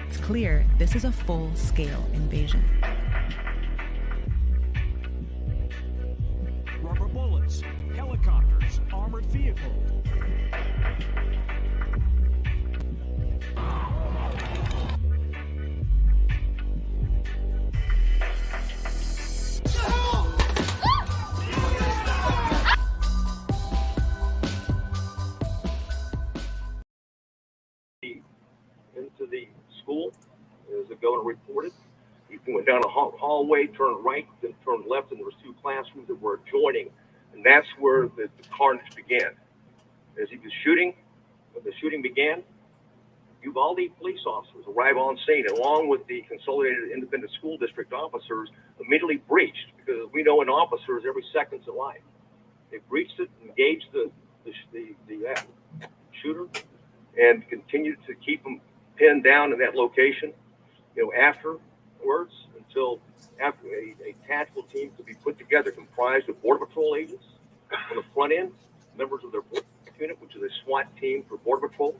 It's clear this is a full-scale invasion. Rubber bullets, helicopters, armored vehicles. Into the school, as the governor reported. He went down a hallway, turned right, then turned left, and there was two classrooms that were adjoining, and that's where the carnage began. As he was shooting, when the shooting began, Uvalde police officers arrived on scene, along with the Consolidated Independent School District officers, immediately breached, because we know in officers every second's a life. They breached it, engaged the shooter, and continued to keep him pinned down in that location, afterwards, until after a tactical team could be put together, comprised of Border Patrol agents on the front end, members of their unit, which is a SWAT team for Border Patrol.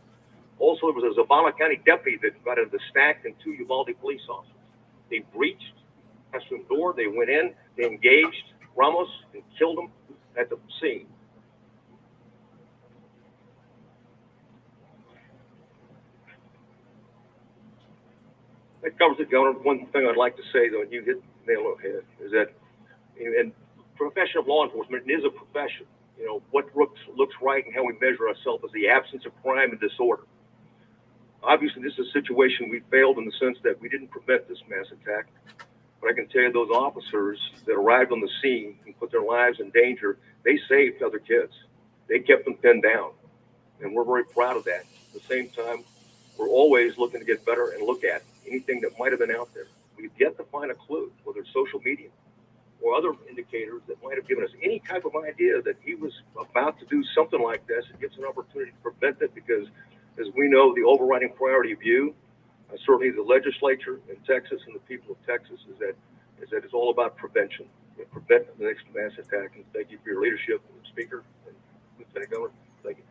Also, there was a Zavala County deputy that got into the stack, and two Uvalde police officers. They breached the classroom door, they went in, they engaged Ramos and killed him at the scene. That covers it, Governor. One thing I'd like to say, though, and you hit the nail on the head, is that in profession of law enforcement, it is a profession. What looks right and how we measure ourselves is the absence of crime and disorder. Obviously, this is a situation we failed in the sense that we didn't prevent this mass attack. But I can tell you those officers that arrived on the scene and put their lives in danger, they saved other kids. They kept them pinned down. And we're very proud of that. At the same time, we're always looking to get better and look at anything that might have been out there. We've yet to find a clue, whether it's social media or other indicators that might have given us any type of idea that he was about to do something like this. It gives an opportunity to prevent it because, as we know, the overriding priority of you, certainly the legislature in Texas and the people of Texas, is that it's all about prevention. Prevent the next mass attack. And thank you for your leadership, Speaker and Lieutenant Governor. Thank you.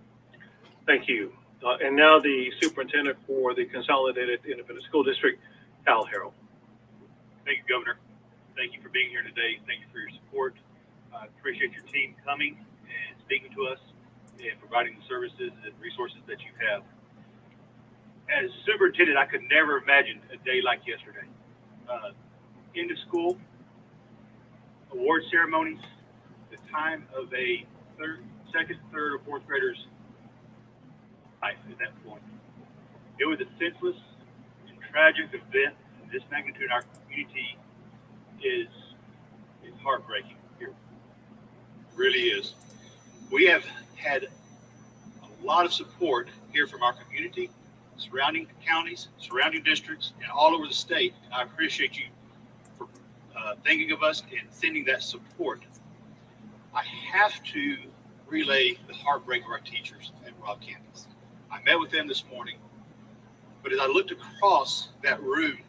Thank you. And now the superintendent for the Consolidated Independent School District, Al Harrell. Thank you, Governor. Thank you for being here today. Thank you for your support. I appreciate your team coming and speaking to us and providing the services and resources that you have. As superintendent, I could never imagine a day like yesterday. End of school, award ceremonies, the time of a second, third, or fourth grader's life at that point. It was a senseless and tragic event of this magnitude in our community is heartbreaking. It really is. We have had a lot of support here from our community, surrounding counties, surrounding districts, and all over the state. And I appreciate you for thinking of us and sending that support. I have to relay the heartbreak of our teachers at Robb campus. I met with them this morning, but as I looked across that room,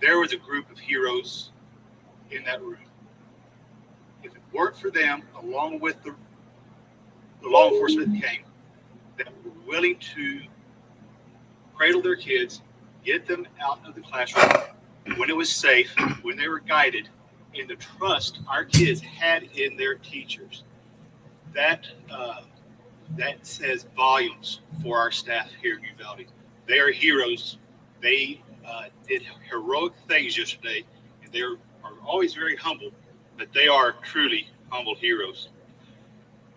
there was a group of heroes in that room. If it weren't for them, along with the law enforcement that came, that were willing to cradle their kids, get them out of the classroom when it was safe, when they were guided, and the trust our kids had in their teachers, that says volumes for our staff here in Uvalde. They are heroes. They did heroic things yesterday, and they are always very humble, but they are truly humble heroes.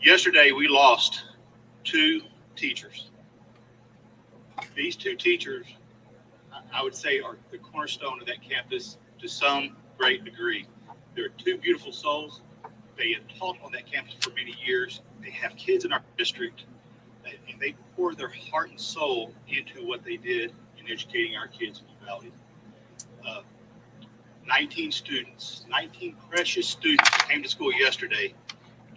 Yesterday, we lost two teachers. These two teachers, I would say, are the cornerstone of that campus to some great degree. They're two beautiful souls. They have taught on that campus for many years. They have kids in our district, and they pour their heart and soul into what they did in educating our kids in Uvalde. 19 students, 19 precious students came to school yesterday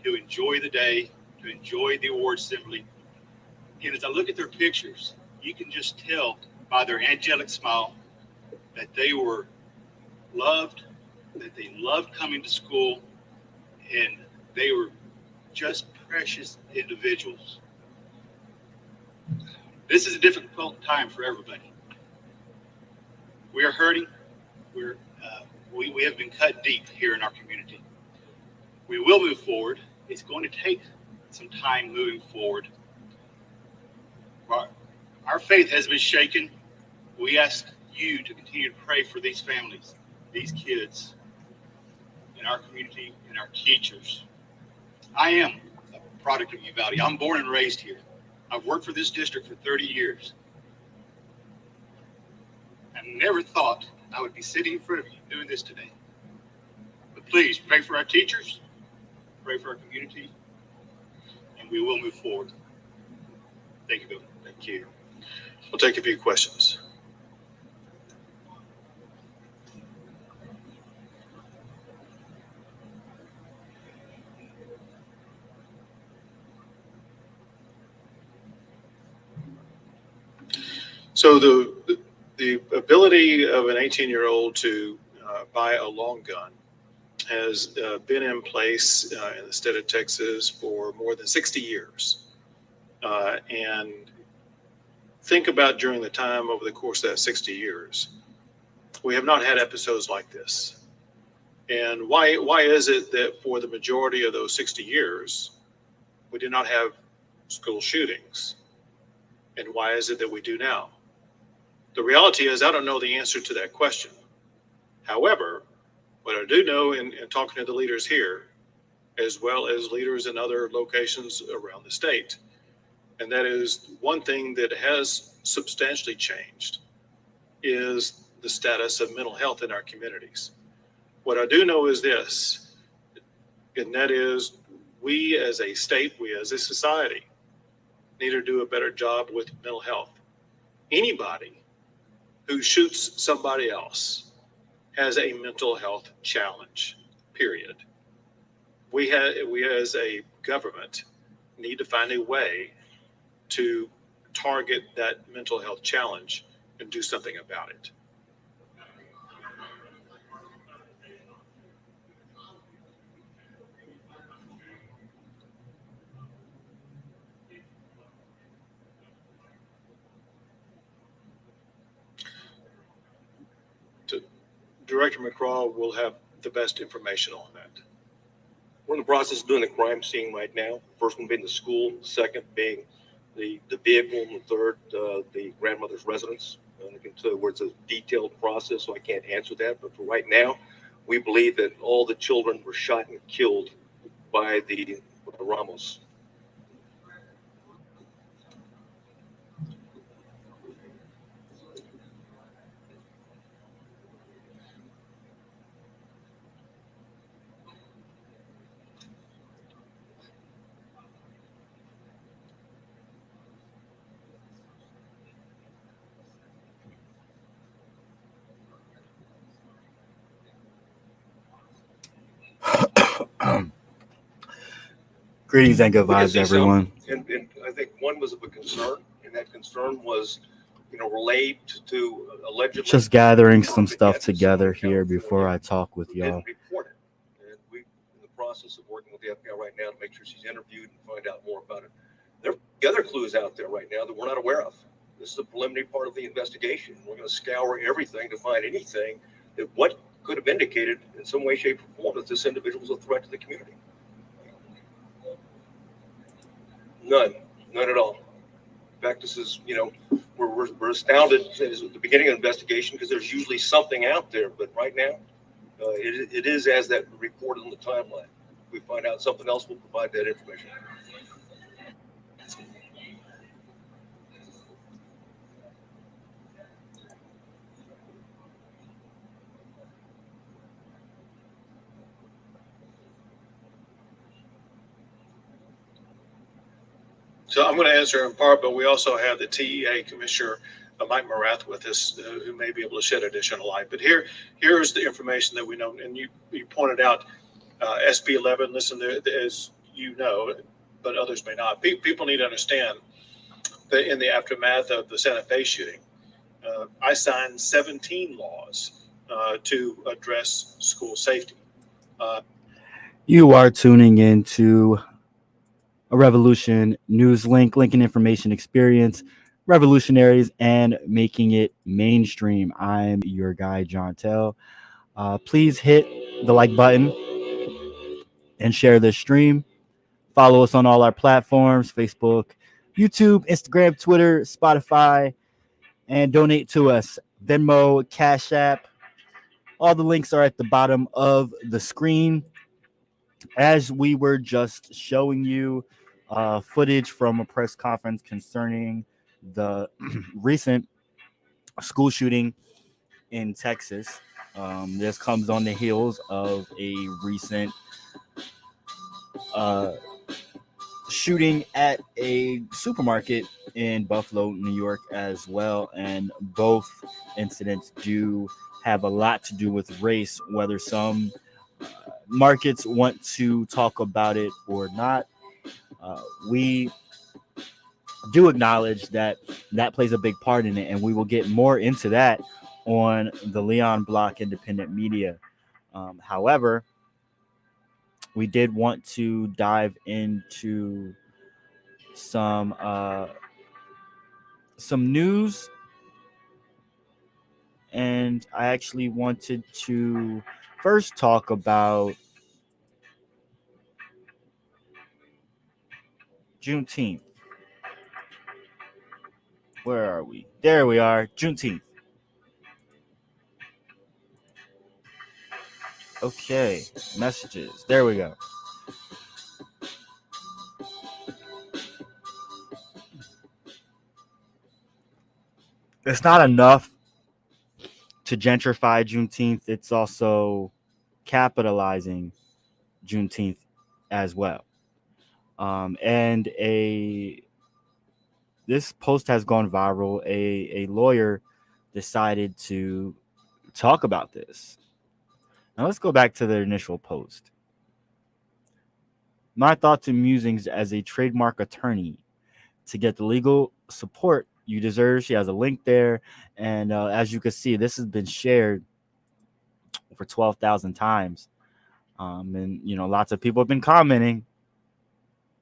to enjoy the day, to enjoy the award assembly. And as I look at their pictures, you can just tell by their angelic smile that they were loved, that they loved coming to school, and They were just precious individuals. This is a difficult time for everybody. We are hurting. We have been cut deep here in our community. We will move forward. It's going to take some time moving forward. Our faith has been shaken. We ask you to continue to pray for these families, these kids, in our community, and our teachers. I am a product of Uvalde. I'm born and raised here. I've worked for this district for 30 years. I never thought I would be sitting in front of you doing this today. But please pray for our teachers, pray for our community, and we will move forward. Thank you, Bill. Thank you. We'll take a few questions. So the ability of an 18-year-old to buy a long gun has been in place in the state of Texas for more than 60 years. And think about during the time over the course of that 60 years, we have not had episodes like this. And why is it that for the majority of those 60 years, we did not have school shootings? And why is it that we do now? The reality is I don't know the answer to that question. However, what I do know in talking to the leaders here, as well as leaders in other locations around the state, and that is one thing that has substantially changed is the status of mental health in our communities. What I do know is this, and that is we as a state, we as a society need to do a better job with mental health. Anybody who shoots somebody else has a mental health challenge, period. We as a government need to find a way to target that mental health challenge and do something about it. Director McCraw will have the best information on that. We're in the process of doing the crime scene right now. First one being the school, second being the vehicle, and the third, the grandmother's residence. Where it's a detailed process, so I can't answer that. But for right now, we believe that all the children were shot and killed by the Ramos. Greetings and good vibes, everyone. And I think one was of a concern, and that concern was, relayed to allegedly. Just gathering some stuff together here before I talk with y'all. Report it. And we're in the process of working with the FBI right now to make sure she's interviewed and find out more about it. There are other clues out there right now that we're not aware of. This is the preliminary part of the investigation. We're going to scour everything to find anything that what could have indicated in some way, shape, or form that this individual was a threat to the community. None at all. In fact, this is, we're astounded at the beginning of the investigation because there's usually something out there, but right now, it is as that reported on the timeline. If we find out something else, we'll provide that information. So I'm going to answer in part, but we also have the TEA Commissioner, Mike Morath, with us, who may be able to shed additional light. But here's the information that we know, and you pointed out SB 11. Listen, as you know, but others may not. People need to understand that in the aftermath of the Santa Fe shooting, I signed 17 laws to address school safety. You are tuning into a Revolution News Link, linking information experience, revolutionaries, and making it mainstream. I'm your guy, John Tell. Please hit the like button and share this stream. Follow us on all our platforms: Facebook, YouTube, Instagram, Twitter, Spotify, and donate to us. Venmo, Cash App. All the links are at the bottom of the screen. As we were just showing you footage from a press conference concerning the recent school shooting in Texas. This comes on the heels of a recent uh, shooting at a supermarket in Buffalo, New York, as well. And both incidents do have a lot to do with race, whether some markets want to talk about it or not. We do acknowledge that that plays a big part in it, and we will get more into that on the Leon Block Independent Media. However, we did want to dive into some news, and I actually wanted to first talk about Juneteenth. Where are we? There we are, Juneteenth. Okay, messages. There we go. It's not enough to gentrify Juneteenth. It's also capitalizing Juneteenth as well. And this post has gone viral. A lawyer decided to talk about this. Now let's go back to the initial post. My thoughts and musings as a trademark attorney. To get the legal support you deserve. She has a link there. And as you can see, this has been shared over 12,000 times. And, lots of people have been commenting.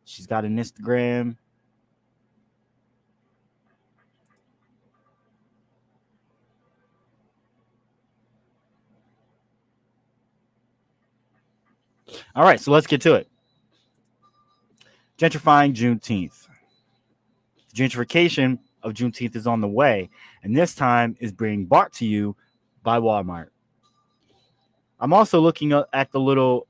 She's got an Instagram. All right, so let's get to it. Gentrifying Juneteenth. Gentrification of Juneteenth is on the way, and this time is being brought to you by Walmart. I'm also looking at the little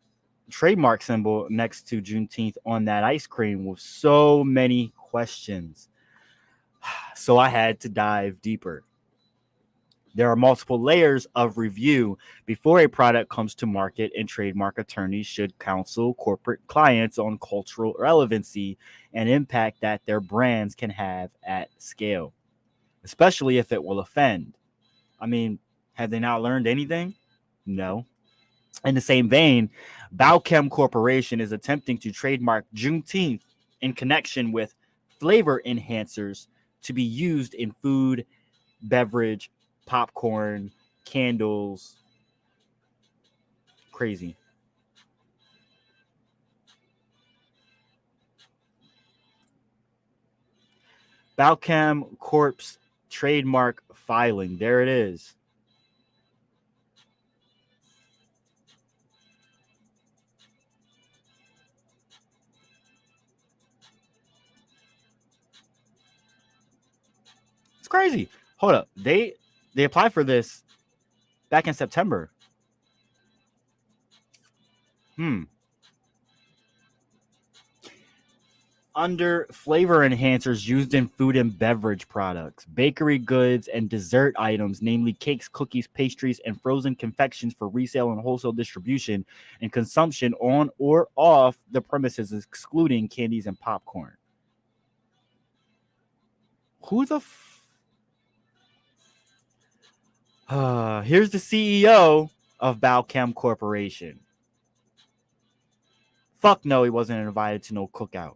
trademark symbol next to Juneteenth on that ice cream with so many questions. So I had to dive deeper. There are multiple layers of review before a product comes to market, and trademark attorneys should counsel corporate clients on cultural relevancy and impact that their brands can have at scale, especially if it will offend. I mean, have they not learned anything? No. In the same vein, Balchem Corporation is attempting to trademark Juneteenth in connection with flavor enhancers to be used in food, beverage, popcorn, candles. Crazy. Balchem Corp's trademark filing. There it is. It's crazy. Hold up. They applied for this back in September. Under flavor enhancers used in food and beverage products, bakery goods, and dessert items, namely cakes, cookies, pastries, and frozen confections for resale and wholesale distribution and consumption on or off the premises, excluding candies and popcorn. Who the here's the CEO of Balchem Corporation. Fuck no, he wasn't invited to no cookout.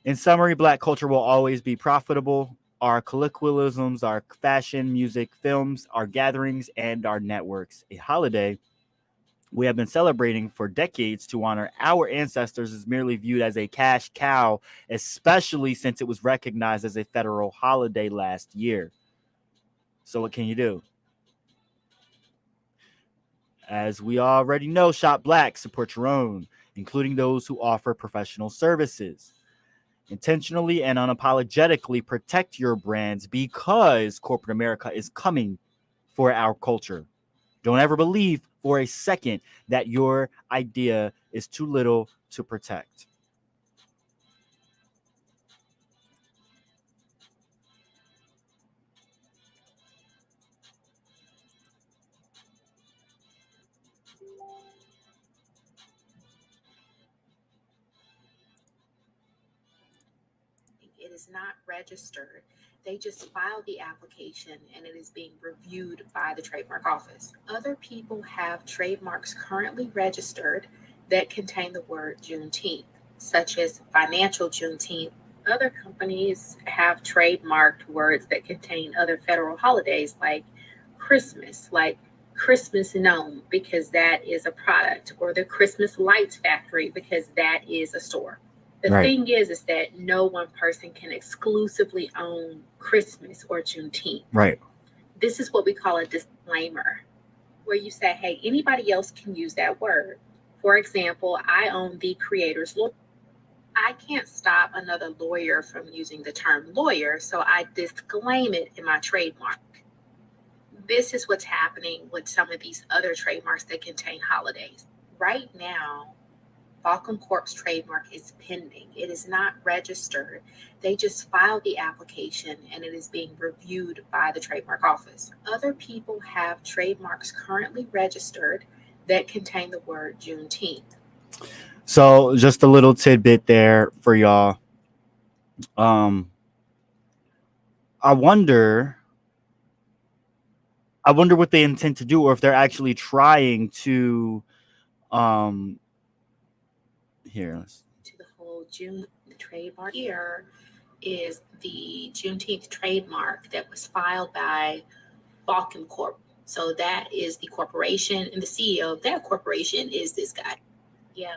In summary, Black culture will always be profitable. Our colloquialisms, our fashion, music, films, our gatherings, and our networks. A holiday we have been celebrating for decades to honor our ancestors is merely viewed as a cash cow, especially since it was recognized as a federal holiday last year. So what can you do? As we already know, shop black, support your own, including those who offer professional services. Intentionally and unapologetically protect your brands because corporate America is coming for our culture. Don't ever believe for a second that your idea is too little to protect. It is not registered. They just file the application and it is being reviewed by the trademark office. Other people have trademarks currently registered that contain the word Juneteenth, such as financial Juneteenth. Other companies have trademarked words that contain other federal holidays like Christmas Gnome, because that is a product, or the Christmas Lights Factory, because that is a store. The Right. thing is that no one person can exclusively own Christmas or Juneteenth. Right. This is what we call a disclaimer, where you say, hey, anybody else can use that word. For example, I own the creator's lawyer. I can't stop another lawyer from using the term lawyer, so I disclaim it in my trademark. This is what's happening with some of these other trademarks that contain holidays. Right now, Balkan Corp's trademark is pending. It is not registered. They just filed the application and it is being reviewed by the trademark office. Other people have trademarks currently registered that contain the word Juneteenth. So just a little tidbit there for y'all. I wonder what they intend to do, or if they're actually trying to here. To the whole June trademark here is the Juneteenth trademark that was filed by Balkan Corp. So that is the corporation, and the CEO of that corporation is this guy. Yeah.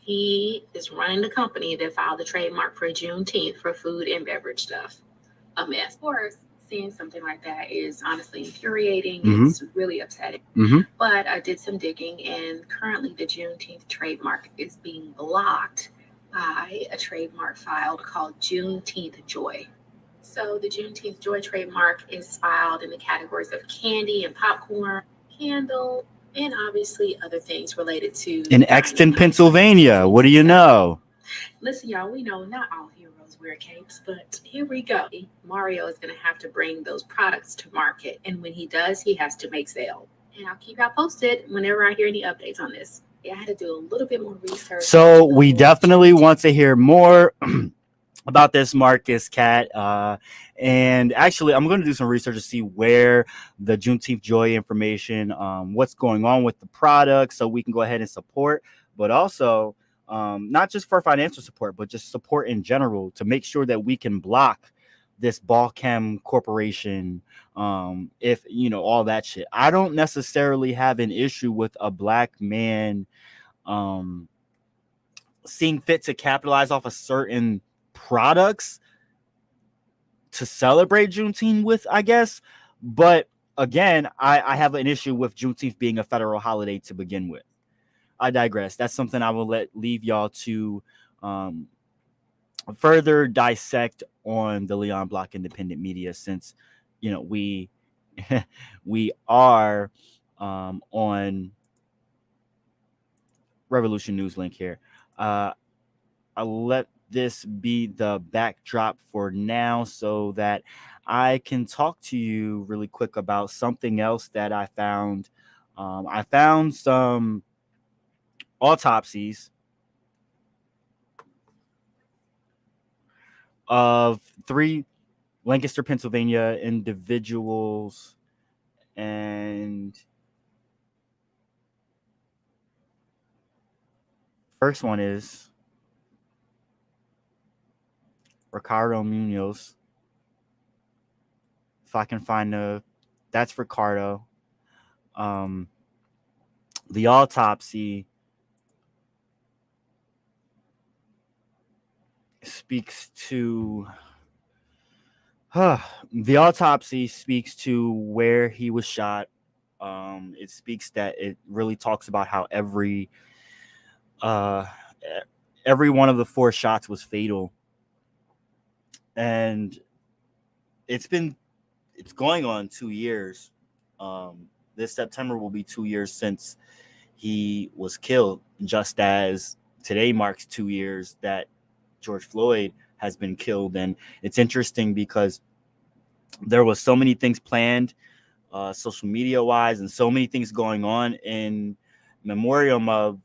He is running the company that filed the trademark for Juneteenth for food and beverage stuff. A mess. Of course, seeing something like that is honestly infuriating. Mhm. It's really upsetting. Mhm. But I did some digging, and currently the Juneteenth trademark is being blocked by a trademark filed called Juneteenth Joy. So the Juneteenth Joy trademark is filed in the categories of candy and popcorn, candle, and obviously other things related to In Exton, Pennsylvania. What do you know? Listen, y'all, we know not all heroes wear capes, but here we go. Mario is going to have to bring those products to market, and when he does, he has to make sale. And I'll keep y'all posted whenever I hear any updates on this. Yeah, I had to do a little bit more research. So we definitely want to hear more about this, Marcus Cat. And actually, I'm going to do some research to see where the Juneteenth Joy information, what's going on with the product, so we can go ahead and support, but also not just for financial support, but just support in general to make sure that we can block this Balchem corporation. If you know all that shit, I don't necessarily have an issue with a black man seeing fit to capitalize off of certain products to celebrate Juneteenth with, I guess. But again, I have an issue with Juneteenth being a federal holiday to begin with. I digress. That's something I will leave y'all to further dissect on the Leon Block Independent Media, since you know we we are on Revolution News Link here. I'll let this be the backdrop for now so that I can talk to you really quick about something else that I found. I found some autopsies of 3 Lancaster, Pennsylvania individuals, and first one is Ricardo Munoz. If I can find that's Ricardo. The autopsy speaks to the autopsy speaks to where he was shot. It speaks that it really talks about how uh, every one of the 4 shots was fatal, and it's going on 2 years. This September will be 2 years since he was killed, just as today marks 2 years that George Floyd has been killed. And it's interesting because there was so many things planned, social media wise, and so many things going on in memoriam of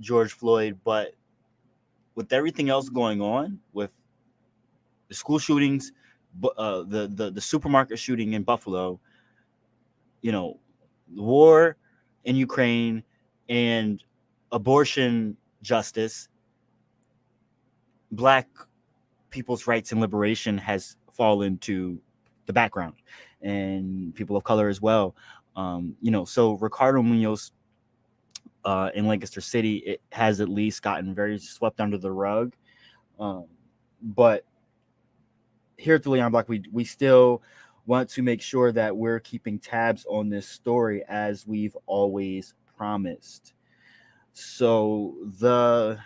George Floyd. But with everything else going on, with the school shootings, the supermarket shooting in Buffalo, you know, the war in Ukraine, and abortion justice, Black people's rights and liberation has fallen to the background, and people of color as well. So Ricardo Munoz in Lancaster City, it has at least gotten very swept under the rug. But here at the Leon Block, we still want to make sure that we're keeping tabs on this story as we've always promised. So the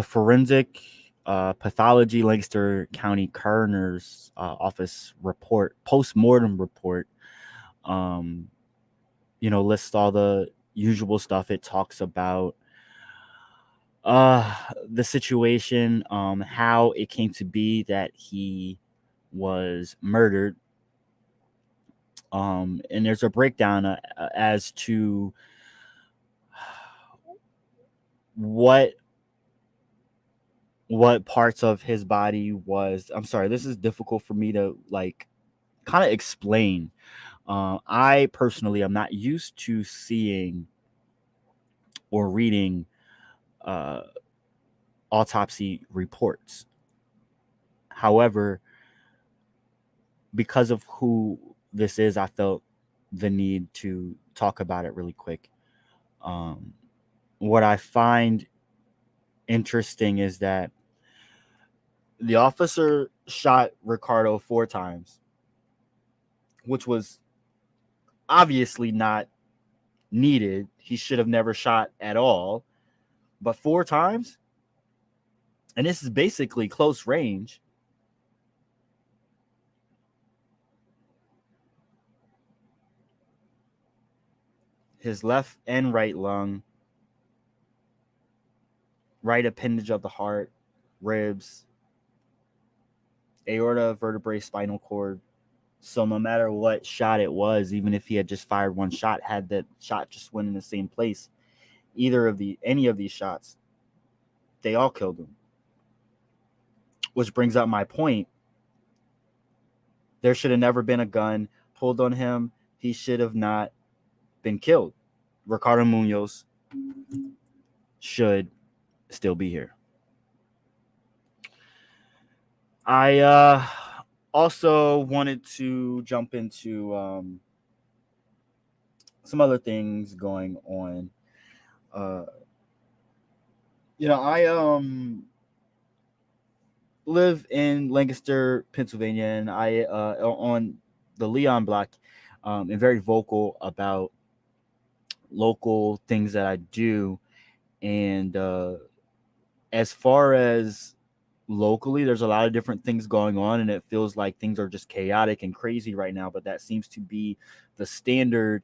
forensic pathology Lancaster County Coroner's Office report, post-mortem report, lists all the usual stuff. It talks about the situation, how it came to be that he was murdered. And there's a breakdown as to what parts of his body was. I'm sorry, this is difficult for me to kind of explain. I personally am not used to seeing or reading autopsy reports. However, because of who this is, I felt the need to talk about it really quick. What I find interesting is that the officer shot Ricardo 4 times, which was obviously not needed. He should have never shot at all. But 4 times? And this is basically close range. His left and right lung, right appendage of the heart, ribs, aorta, vertebrae, spinal cord. So no matter what shot it was, even if he had just fired 1 shot, had that shot just went in the same place, any of these shots, they all killed him. Which brings up my point. There should have never been a gun pulled on him. He should have not been killed. Ricardo Munoz should still be here. I also wanted to jump into some other things going on. I live in Lancaster, Pennsylvania, and I on the Leon Block, am very vocal about local things that I do. And as far as locally, there's a lot of different things going on, and it feels like things are just chaotic and crazy right now, but that seems to be the standard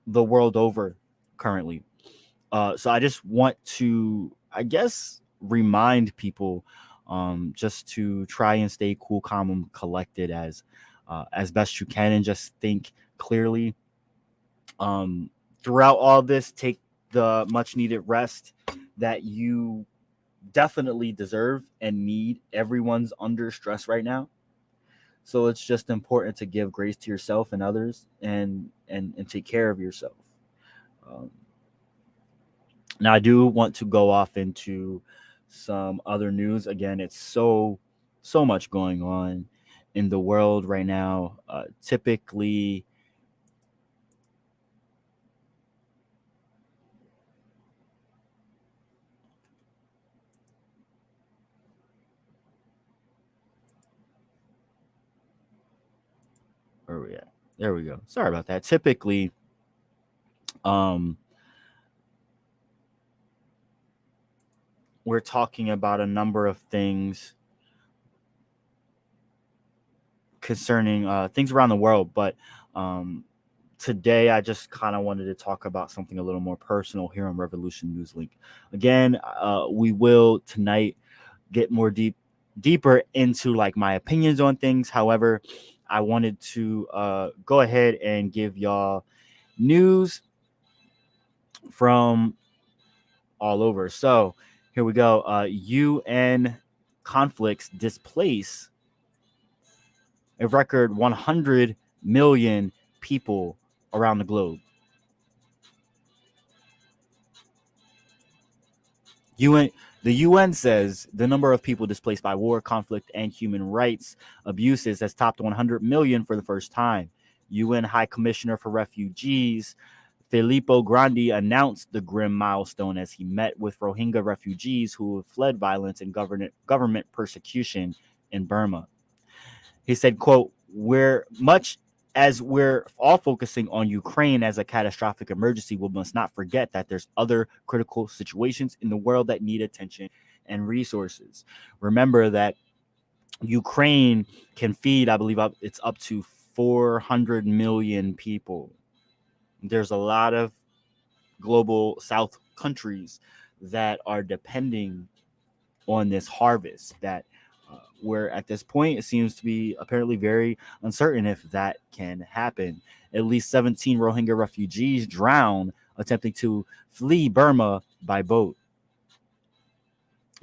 the world over currently. So I just want to, I guess, remind people just to try and stay cool, calm, and collected as best you can, and just think clearly. Throughout all this, take the much needed rest that you definitely deserve and need. Everyone's under stress right now, so it's just important to give grace to yourself and others, and take care of yourself. Now I do want to go off into some other news. Again, it's so much going on in the world right now. Typically Where are we at? There we go. Sorry about that. Typically, we're talking about a number of things concerning things around the world, but today I just kind of wanted to talk about something a little more personal here on Revolution News Link. Again, we will tonight get more deeper into like my opinions on things. However, I wanted to go ahead and give y'all news from all over. So here we go. UN conflicts displace a record 100 million people around the globe. The UN says the number of people displaced by war, conflict, and human rights abuses has topped 100 million for the first time. UN High Commissioner for Refugees Filippo Grandi announced the grim milestone as he met with Rohingya refugees who have fled violence and government persecution in Burma. He said, quote, we're all focusing on Ukraine as a catastrophic emergency, we must not forget that there's other critical situations in the world that need attention and resources. Remember that Ukraine can feed, I believe it's up to 400 million people. There's a lot of global South countries that are depending on this harvest that where at this point it seems to be apparently very uncertain if that can happen. At least 17 Rohingya refugees drowned attempting to flee Burma by boat.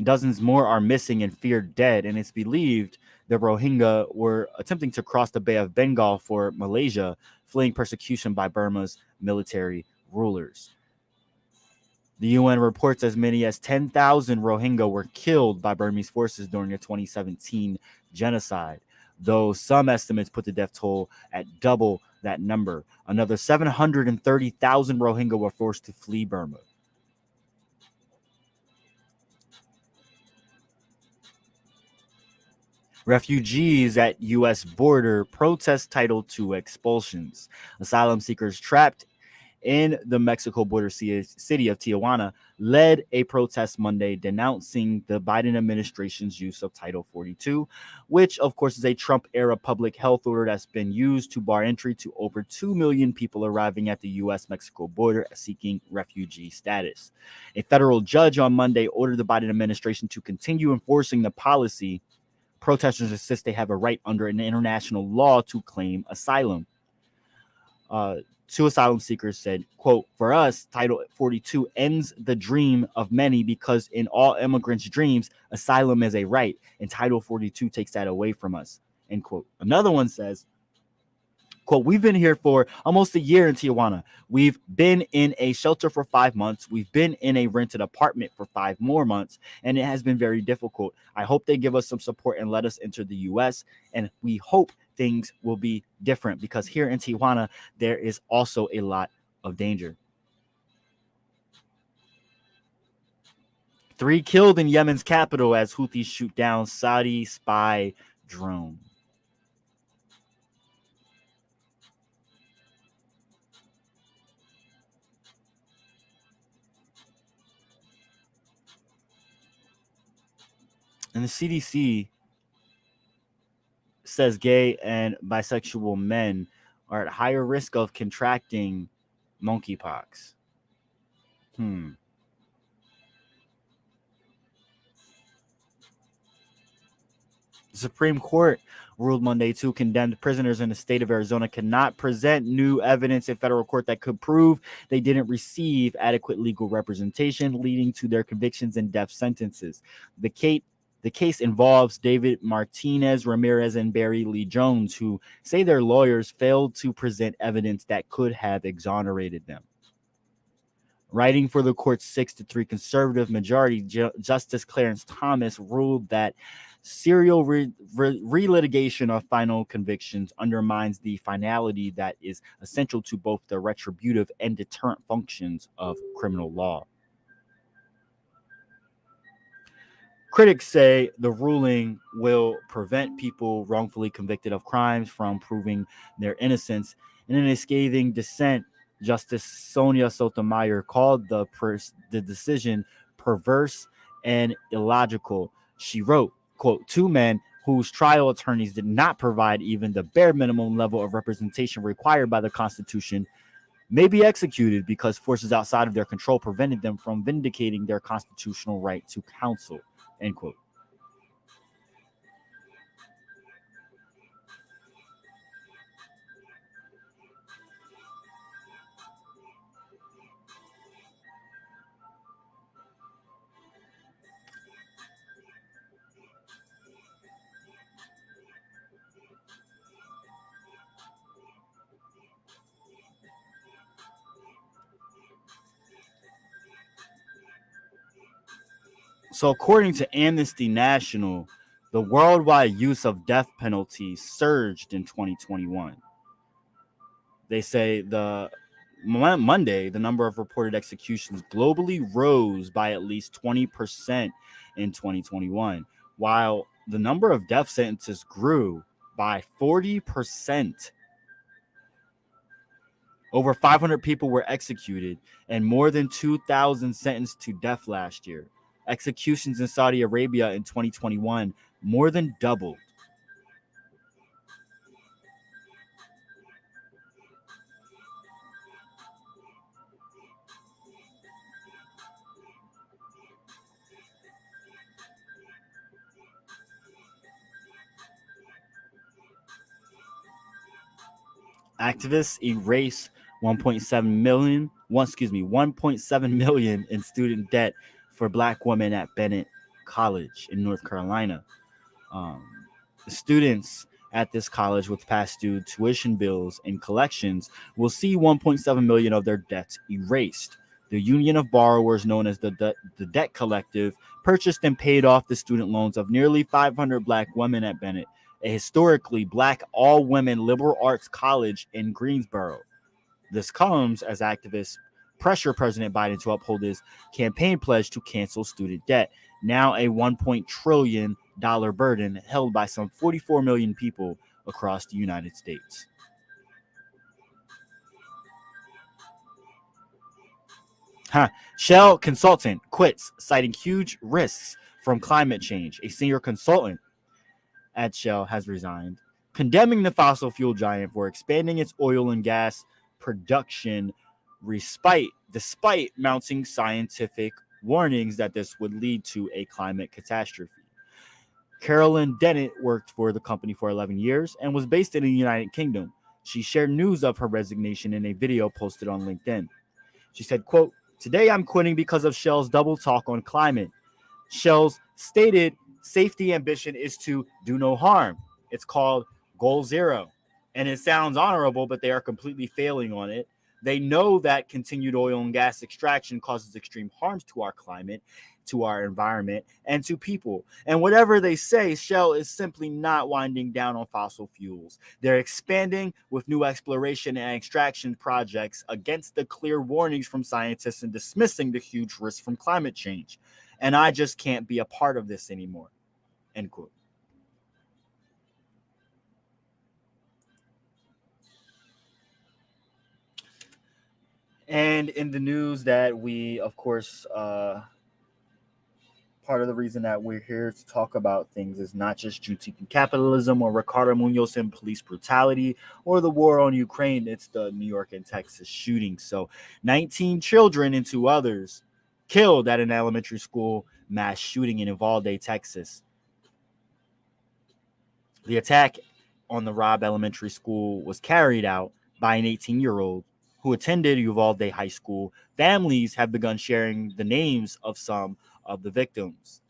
Dozens more are missing and feared dead, and it's believed the Rohingya were attempting to cross the Bay of Bengal for Malaysia, fleeing persecution by Burma's military rulers. The UN reports as many as 10,000 Rohingya were killed by Burmese forces during the 2017 genocide, though some estimates put the death toll at double that number. Another 730,000 Rohingya were forced to flee Burma. Refugees at U.S. border protest Title II expulsions. Asylum seekers trapped in the Mexico border city of Tijuana led a protest Monday denouncing the Biden administration's use of Title 42, which of course is a Trump-era public health order that's been used to bar entry to over 2 million people arriving at the U.S.-Mexico border seeking refugee status. A federal judge on Monday ordered the Biden administration to continue enforcing the policy. Protesters insist they have a right under an international law to claim asylum. Two asylum seekers said, quote, for us, Title 42 ends the dream of many because in all immigrants' dreams, asylum is a right, and Title 42 takes that away from us, end quote. Another one says, quote, we've been here for almost a year in Tijuana. We've been in a shelter for 5 months. We've been in a rented apartment for 5 more months, and it has been very difficult. I hope they give us some support and let us enter the U.S., and we hope things will be different because here in Tijuana, there is also a lot of danger. 3 killed in Yemen's capital as Houthis shoot down Saudi spy drone. And the CDC says gay and bisexual men are at higher risk of contracting monkeypox. The Supreme Court ruled Monday to condemn prisoners in the state of Arizona cannot present new evidence in federal court that could prove they didn't receive adequate legal representation, leading to their convictions and death sentences. The case involves David Martinez Ramirez and Barry Lee Jones, who say their lawyers failed to present evidence that could have exonerated them. Writing for the court's 6-3 conservative majority, Justice Clarence Thomas ruled that serial relitigation of final convictions undermines the finality that is essential to both the retributive and deterrent functions of criminal law. Critics say the ruling will prevent people wrongfully convicted of crimes from proving their innocence. And in a scathing dissent, Justice Sonia Sotomayor called the decision perverse and illogical. She wrote, quote, two men whose trial attorneys did not provide even the bare minimum level of representation required by the Constitution may be executed because forces outside of their control prevented them from vindicating their constitutional right to counsel, end quote. So, according to Amnesty National, the worldwide use of death penalty surged in 2021. They say Monday, the number of reported executions globally rose by at least 20% in 2021, while the number of death sentences grew by 40%. Over 500 people were executed and more than 2,000 sentenced to death last year. Executions in Saudi Arabia in 2021 more than doubled. Activists erase 1.7 million in student debt for Black women at Bennett College in North Carolina. Students at this college with past due tuition bills and collections will see 1.7 million of their debts erased. The Union of Borrowers, known as the Debt Collective, purchased and paid off the student loans of nearly 500 Black women at Bennett, a historically Black all-women liberal arts college in Greensboro. This comes as activists pressure President Biden to uphold his campaign pledge to cancel student debt, now a $1 trillion burden held by some 44 million people across the United States. Shell consultant quits, citing huge risks from climate change. A senior consultant at Shell has resigned, condemning the fossil fuel giant for expanding its oil and gas production despite mounting scientific warnings that this would lead to a climate catastrophe. Carolyn Dennett worked for the company for 11 years and was based in the United Kingdom. She shared news of her resignation in a video posted on LinkedIn. She said, quote, "Today I'm quitting because of Shell's double talk on climate. Shell's stated safety ambition is to do no harm. It's called Goal Zero. And it sounds honorable, but they are completely failing on it. They know that continued oil and gas extraction causes extreme harms to our climate, to our environment, and to people. And whatever they say, Shell is simply not winding down on fossil fuels. They're expanding with new exploration and extraction projects against the clear warnings from scientists and dismissing the huge risks from climate change. And I just can't be a part of this anymore." End quote. And in the news that we, of course, part of the reason that we're here to talk about things is not just Juneteenth Capitalism or Ricardo Munoz and police brutality or the war on Ukraine. It's the New York and Texas shooting. So 19 children and 2 others killed at an elementary school mass shooting in Uvalde, Texas. The attack on the Robb Elementary School was carried out by an 18-year-old who attended Uvalde High School. Families have begun sharing the names of some of the victims.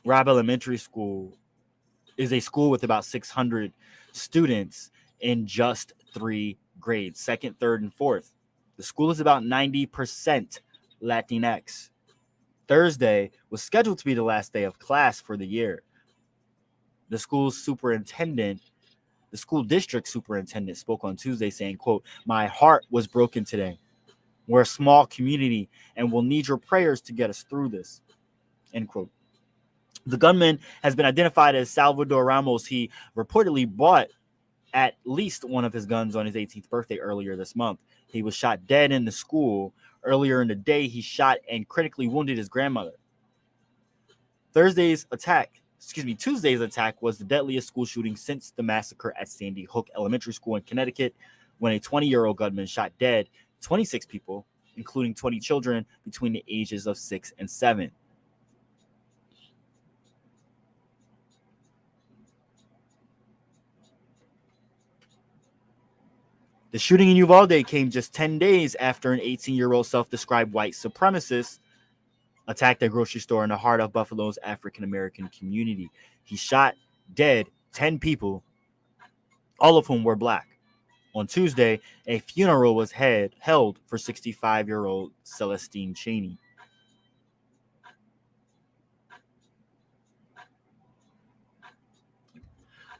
Robb Elementary School is a school with about 600 students in just 3 grades, 2nd, 3rd, and 4th. The school is about 90% Latinx. Thursday was scheduled to be the last day of class for the year. The school district superintendent spoke on Tuesday saying, quote, "My heart was broken today. We're a small community and we'll need your prayers to get us through this. end quote. The gunman has been identified as Salvador Ramos. He reportedly bought at least one of his guns on his 18th birthday earlier this month. He was shot dead in the school. Earlier in the day, he shot and critically wounded his grandmother. Tuesday's attack was the deadliest school shooting since the massacre at Sandy Hook Elementary School in Connecticut, when a 20-year-old gunman shot dead 26 people, including 20 children between the ages of 6 and 7. The shooting in Uvalde came just 10 days after an 18-year-old self-described white supremacist attacked a grocery store in the heart of Buffalo's African-American community. He shot dead 10 people, all of whom were black. On Tuesday, a funeral was held for 65-year-old Celestine Chaney.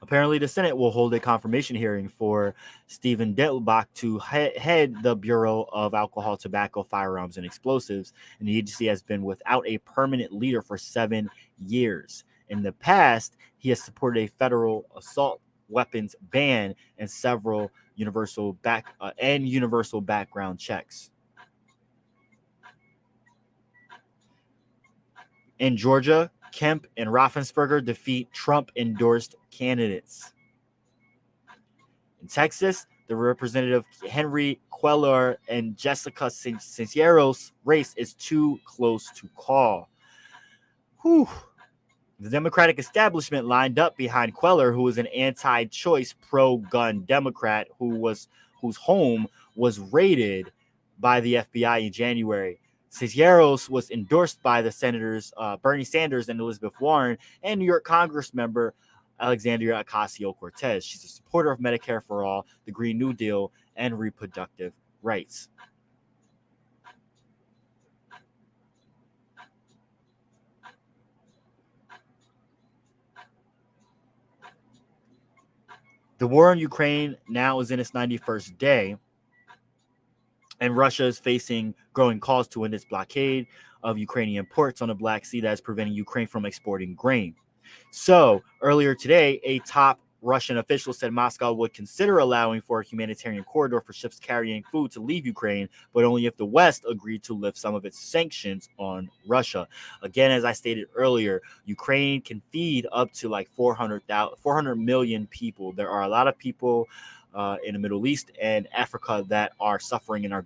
Apparently, the Senate will hold a confirmation hearing for Stephen Dettelbach to head the Bureau of Alcohol, Tobacco, Firearms, and Explosives, and the agency has been without a permanent leader for 7 years. In the past, he has supported a federal assault weapons ban and several universal background checks. In Georgia, Kemp and Raffensperger defeat Trump-endorsed candidates. In Texas, the Representative Henry Cuellar and Jessica Cisneros race is too close to call. Whew. The Democratic establishment lined up behind Cuellar, who is an anti-choice, pro-gun Democrat whose home was raided by the FBI in January. Cisneros was endorsed by the senators Bernie Sanders and Elizabeth Warren and New York Congress member Alexandria Ocasio-Cortez. She's a supporter of Medicare for All, the Green New Deal, and reproductive rights. The war in Ukraine now is in its 91st day, and Russia is facing growing calls to end its blockade of Ukrainian ports on the Black Sea that is preventing Ukraine from exporting grain. So, earlier today, a top Russian official said Moscow would consider allowing for a humanitarian corridor for ships carrying food to leave Ukraine, but only if the West agreed to lift some of its sanctions on Russia. Again, as I stated earlier, Ukraine can feed up to like 400 million people. There are a lot of people in the Middle East and Africa that are suffering and are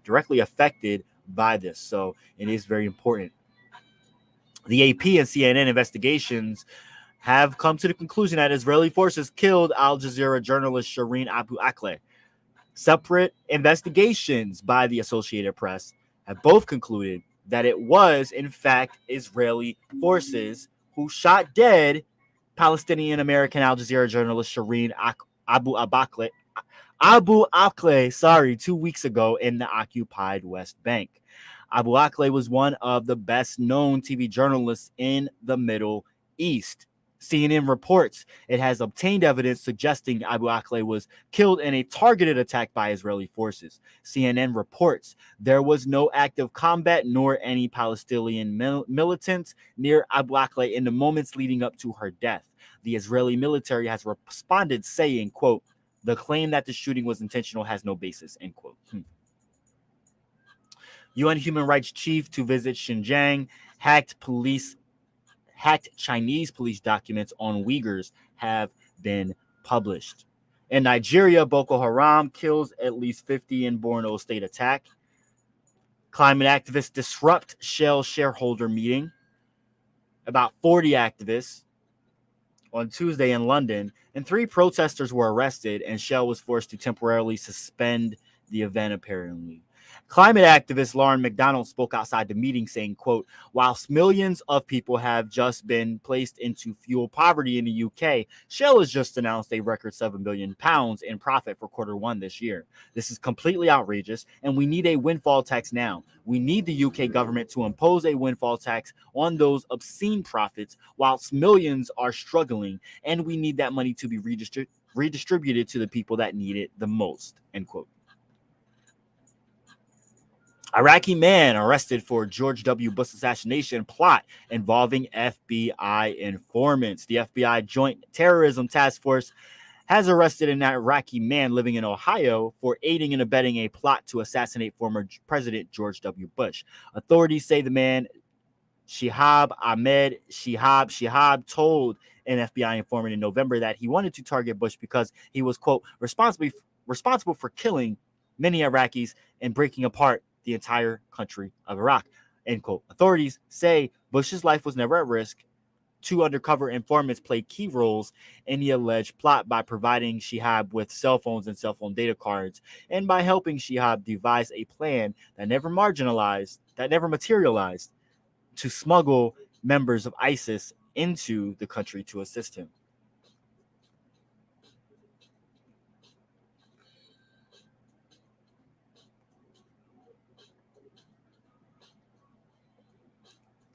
directly affected by this. So it is very important. The AP and CNN investigations have come to the conclusion that Israeli forces killed Al Jazeera journalist Shireen Abu Akleh. Separate investigations by the Associated Press have both concluded that it was, in fact, Israeli forces who shot dead Palestinian-American Al Jazeera journalist Shireen Abu Akleh, 2 weeks ago in the occupied West Bank. Abu Akleh was one of the best-known TV journalists in the Middle East. CNN reports it has obtained evidence suggesting Abu Akleh was killed in a targeted attack by Israeli forces. CNN reports there was no active combat nor any Palestinian militants near Abu Akleh in the moments leading up to her death. The Israeli military has responded saying, quote, "The claim that the shooting was intentional has no basis," end quote. UN human rights chief to visit Xinjiang, hacked Chinese police documents on Uyghurs have been published. In Nigeria, Boko Haram kills at least 50 in Borno State attack. Climate activists disrupt Shell shareholder meeting. About 40 activists on Tuesday in London, and 3 protesters were arrested, and Shell was forced to temporarily suspend the event, apparently. Climate activist Lauren McDonald spoke outside the meeting saying, quote, "Whilst millions of people have just been placed into fuel poverty in the UK, Shell has just announced a record £7 billion in profit for Q1 this year. This is completely outrageous, and we need a windfall tax now. We need the UK government to impose a windfall tax on those obscene profits whilst millions are struggling, and we need that money to be redistributed to the people that need it the most," end quote. Iraqi man arrested for George W. Bush assassination plot involving FBI informants. The FBI Joint Terrorism Task Force has arrested an Iraqi man living in Ohio for aiding and abetting a plot to assassinate former President George W. Bush. Authorities say the man, Shihab Ahmed Shihab told an FBI informant in November that he wanted to target Bush because he was, quote, responsible for killing many Iraqis and breaking apart the entire country of Iraq, end quote. Authorities say Bush's life was never at risk. Two undercover informants played key roles in the alleged plot by providing Shihab with cell phones and cell phone data cards, and by helping Shihab devise a plan that never materialized to smuggle members of ISIS into the country to assist him.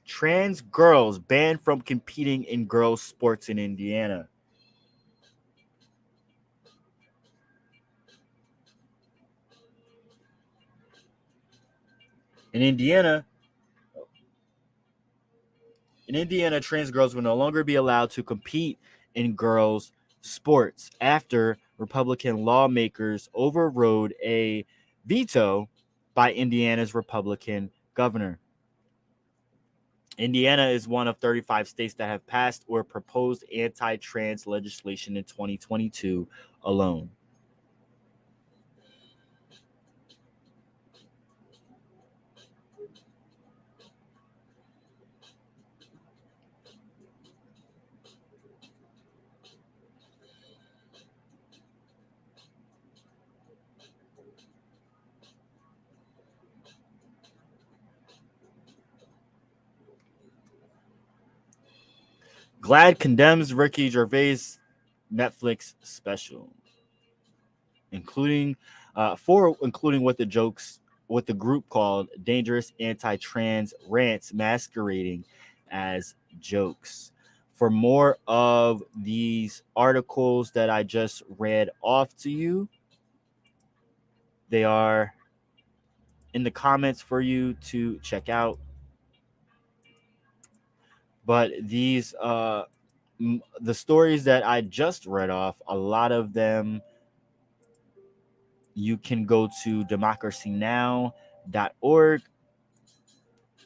Trans girls banned from competing in girls' sports in Indiana. In Indiana, trans girls will no longer be allowed to compete in girls' sports after Republican lawmakers overrode a veto by Indiana's Republican governor. Indiana is one of 35 states that have passed or proposed anti-trans legislation in 2022 alone. GLAAD condemns Ricky Gervais' Netflix special, including what the group called dangerous anti-trans rants masquerading as jokes. For more of these articles that I just read off to you, they are in the comments for you to check out. But these the stories that I just read off, a lot of them you can go to democracynow.org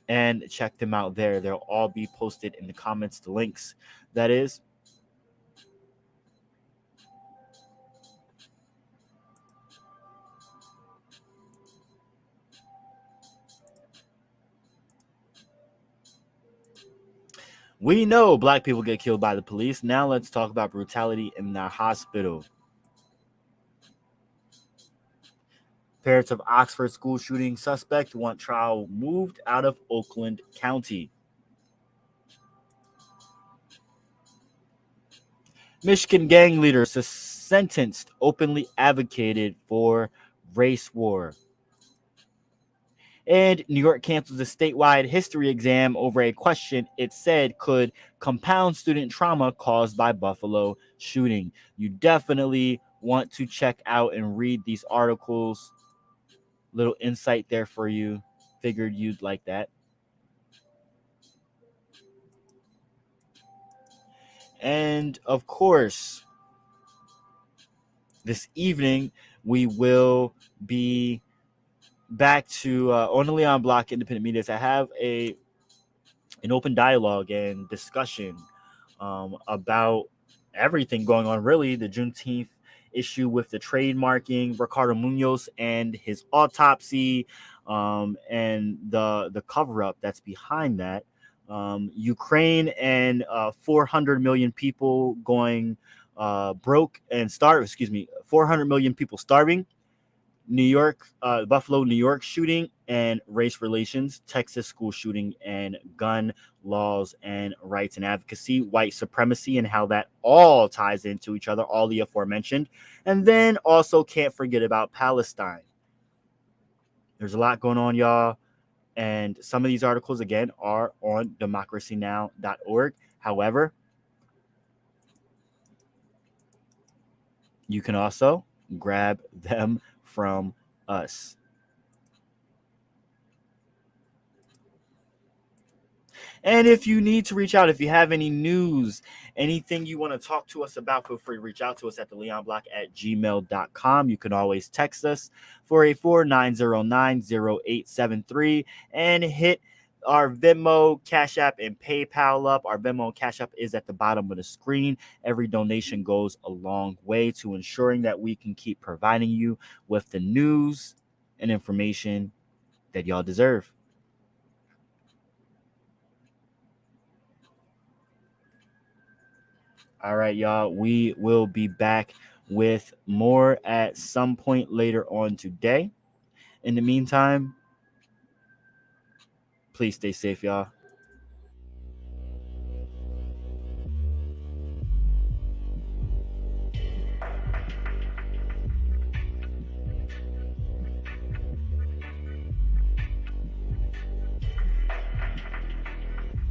and check them out there. They'll all be posted in the comments, the links, that is. We know black people get killed by the police. Now let's talk about brutality in the hospital. Parents of Oxford school shooting suspect want trial moved out of Oakland County. Michigan gang leader sentenced openly advocated for race war. And New York cancels a statewide history exam over a question it said could compound student trauma caused by Buffalo shooting. You definitely want to check out and read these articles. Little insight there for you. Figured you'd like that. And of course, this evening we will be back to on the Leon Block Independent Media. I have an open dialogue and discussion about everything going on, really. The Juneteenth issue with the trademarking, Ricardo Munoz and his autopsy, and the cover-up that's behind that. Ukraine and 400 million people going broke and starve. 400 million people starving. New York, Buffalo, New York shooting and race relations, Texas school shooting and gun laws and rights and advocacy, white supremacy and how that all ties into each other, all the aforementioned. And then also can't forget about Palestine. There's a lot going on, y'all. And some of these articles, again, are on democracynow.org. However, you can also grab them from us. And if you need to reach out, if you have any news, anything you want to talk to us about, feel free to reach out to us at theleonblock@gmail.com. You can always text us 484-909-0873 and hit our Venmo, Cash App, and PayPal up. Our Venmo and Cash App is at the bottom of the screen. Every donation goes a long way to ensuring that we can keep providing you with the news and information that y'all deserve. All right, y'all. We will be back with more at some point later on today. In the meantime, please stay safe, y'all.